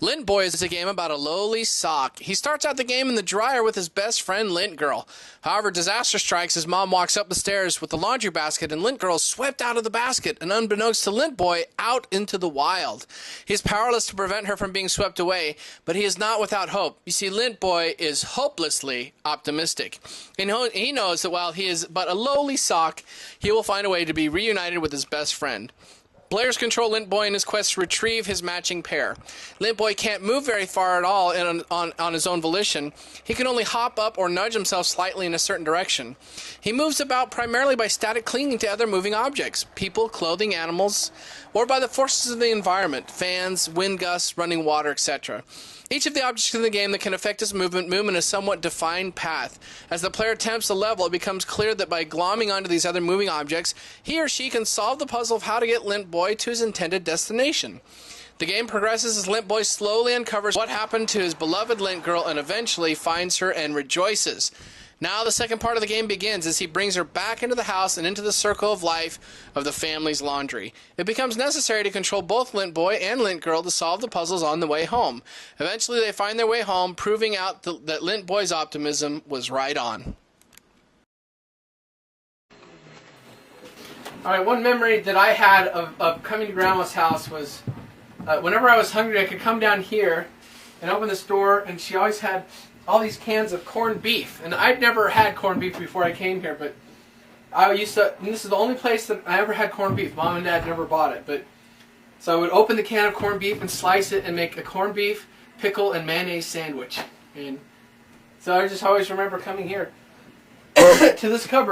Lint Boy is a game about a lowly sock. He starts out the game in the dryer with his best friend, Lint Girl. However, disaster strikes as Mom walks up the stairs with the laundry basket, and Lint Girl is swept out of the basket and, unbeknownst to Lint Boy, out into the wild. He is powerless to prevent her from being swept away, but he is not without hope. You see, Lint Boy is hopelessly optimistic. And he knows that while he is but a lowly sock, he will find a way to be reunited with his best friend. Players control Lint Boy in his quest to retrieve his matching pair. Lint Boy can't move very far at all on his own volition. He can only hop up or nudge himself slightly in a certain direction. He moves about primarily by static clinging to other moving objects, people, clothing, animals, or by the forces of the environment, fans, wind gusts, running water, etc. Each of the objects in the game that can affect his movement in a somewhat defined path. As the player attempts the level, it becomes clear that by glomming onto these other moving objects, he or she can solve the puzzle of how to get Lint Boy to his intended destination. The game progresses as Lint Boy slowly uncovers what happened to his beloved Lint Girl and eventually finds her and rejoices. Now the second part of the game begins as he brings her back into the house and into the circle of life of the family's laundry. It becomes necessary to control both Lint Boy and Lint Girl to solve the puzzles on the way home. Eventually they find their way home, proving out that Lint Boy's optimism was right on. Alright, one memory that I had of coming to Grandma's house was whenever I was hungry I could come down here and open this door, and she always had all these cans of corned beef. And I'd never had corned beef before I came here, but and this is the only place that I ever had corned beef. Mom and Dad never bought it, but so I would open the can of corned beef and slice it and make a corned beef, pickle, and mayonnaise sandwich. And so I just always remember coming here to this cupboard.